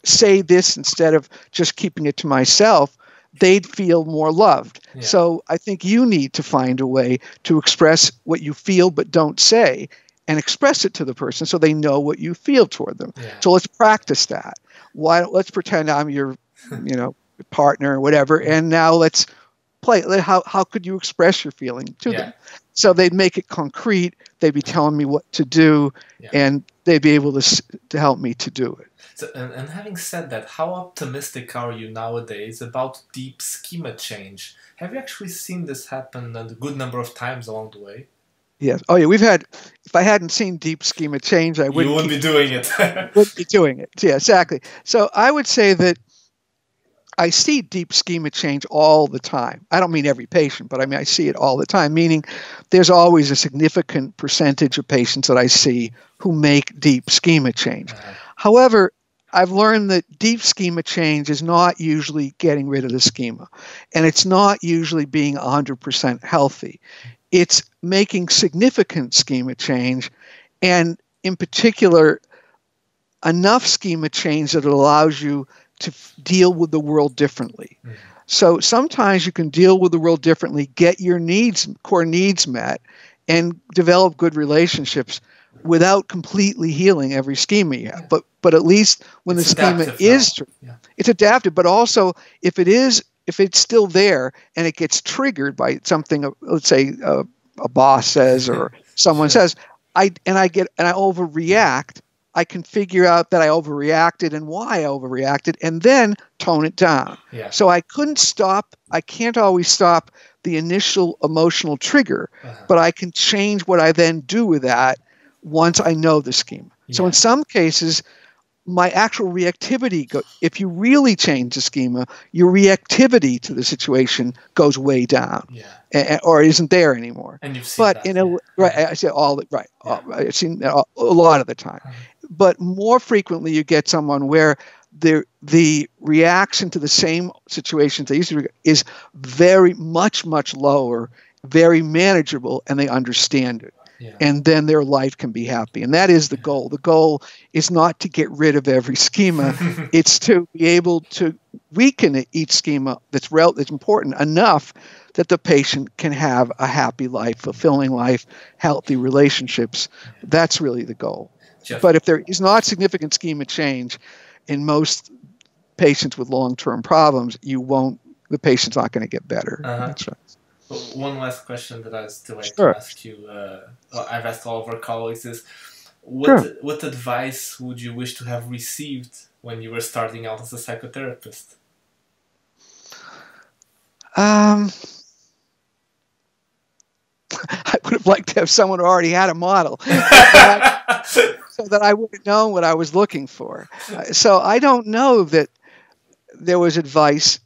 say this instead of just keeping it to myself, they'd feel more loved. Yeah. So I think you need to find a way to express what you feel but don't say, and express it to the person so they know what you feel toward them. Yeah. So let's practice that. Let's pretend I'm your, partner or whatever, and now let's play. How could you express your feeling to them? So they'd make it concrete. They'd be telling me what to do, and they'd be able to help me to do it. So, and having said that, how optimistic are you nowadays about deep schema change? Have you actually seen this happen a good number of times along the way? Yes. Oh, yeah. If I hadn't seen deep schema change, I wouldn't. You wouldn't be doing it. Wouldn't be doing it. Yeah, exactly. So I would say that I see deep schema change all the time. I don't mean every patient, but I see it all the time, meaning there's always a significant percentage of patients that I see who make deep schema change. However, I've learned that deep schema change is not usually getting rid of the schema, and it's not usually being 100% healthy. It's making significant schema change, and in particular, enough schema change that it allows you to deal with the world differently. So sometimes you can deal with the world differently, get your core needs met, and develop good relationships without completely healing every schema you have. But at least when the schema is, it's adaptive. But also, if it's still there and it gets triggered by something, let's say a boss says or someone says, I overreact, I can figure out that I overreacted and why I overreacted, and then tone it down. Yeah. So I can't always stop the initial emotional trigger, but I can change what I then do with that once I know the schema. Yeah. So in some cases, my actual reactivity, if you really change the schema, your reactivity to the situation goes way down, or isn't there anymore. And you've seen that. Right, I say I've seen a lot of the time, but more frequently you get someone where the reaction to the same situations they used to is very much lower, very manageable, and they understand it. Yeah. And then their life can be happy. And that is the goal. The goal is not to get rid of every schema. It's to be able to weaken each schema that's important enough that the patient can have a happy life, fulfilling life, healthy relationships. That's really the goal. Jeff. But if there is not significant schema change in most patients with long-term problems, the patient's not going to get better. That's right. One last question that I still like to ask you, I've asked all of our colleagues is, what advice would you wish to have received when you were starting out as a psychotherapist? I would have liked to have someone who already had a model so that I would have known what I was looking for. So I don't know that there was advice.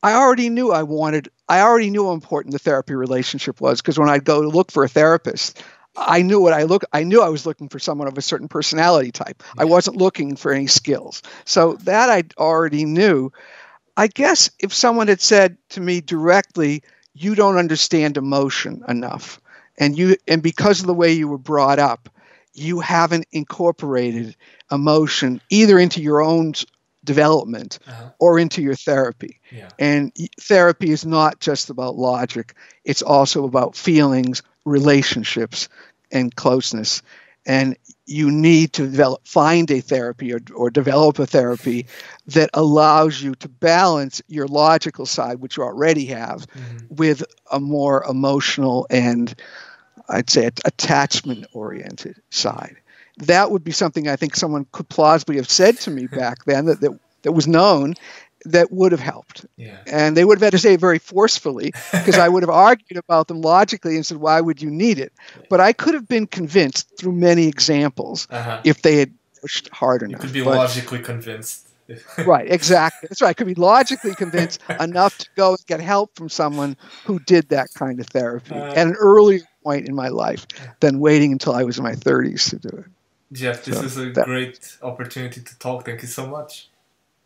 I already knew how important the therapy relationship was, because when I'd go to look for a therapist, I knew I was looking for someone of a certain personality type. Yeah. I wasn't looking for any skills. So that I already knew. I guess if someone had said to me directly, you don't understand emotion enough, and because of the way you were brought up, you haven't incorporated emotion either into your own development or into your therapy. Yeah. And therapy is not just about logic. It's also about feelings, relationships, and closeness. And you need to find a therapy or develop a therapy that allows you to balance your logical side, which you already have, with a more emotional and, I'd say, attachment-oriented side. That would be something I think someone could plausibly have said to me back then that was known, that would have helped. Yeah. And they would have had to say it very forcefully, because I would have argued about them logically and said, why would you need it? But I could have been convinced through many examples if they had pushed hard enough. You could be logically convinced. Right, exactly. That's right. I could be logically convinced enough to go and get help from someone who did that kind of therapy at an earlier point in my life than waiting until I was in my 30s to do it. Jeff, this is a great opportunity to talk. Thank you so much.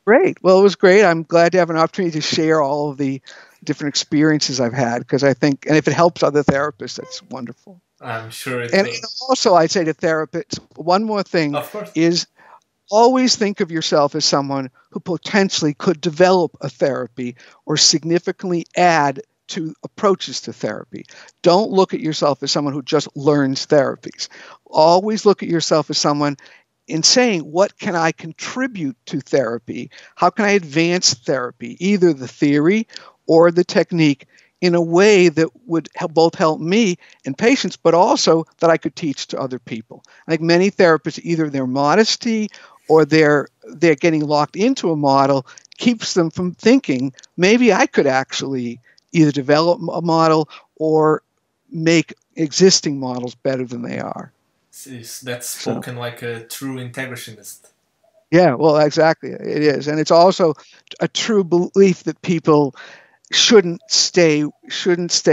Great. Well, it was great. I'm glad to have an opportunity to share all of the different experiences I've had, because I think, and if it helps other therapists, that's wonderful. I'm sure it will. And also, I'd say to therapists, one more thing is always think of yourself as someone who potentially could develop a therapy or significantly add to approaches to therapy. Don't look at yourself as someone who just learns therapies. Always look at yourself as someone in saying, what can I contribute to therapy? How can I advance therapy, either the theory or the technique, in a way that would both help me and patients, but also that I could teach to other people? I think many therapists, either their modesty or they're getting locked into a model keeps them from thinking, maybe I could actually either develop a model or make existing models better than they are. That's spoken like a true integrationist. Yeah, well, exactly. It is. And it's also a true belief that people shouldn't stay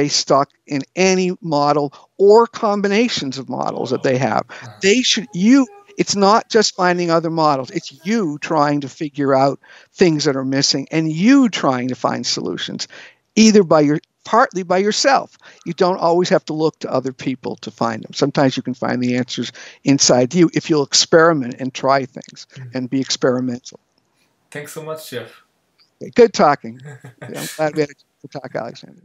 stuck in any model or combinations of models that they have. They should, it's not just finding other models. It's you trying to figure out things that are missing and you trying to find solutions, either partly by yourself. You don't always have to look to other people to find them. Sometimes you can find the answers inside you if you'll experiment and try things and be experimental. Thanks so much, Jeff. Good talking. I'm glad we had a chance to talk, Alexander.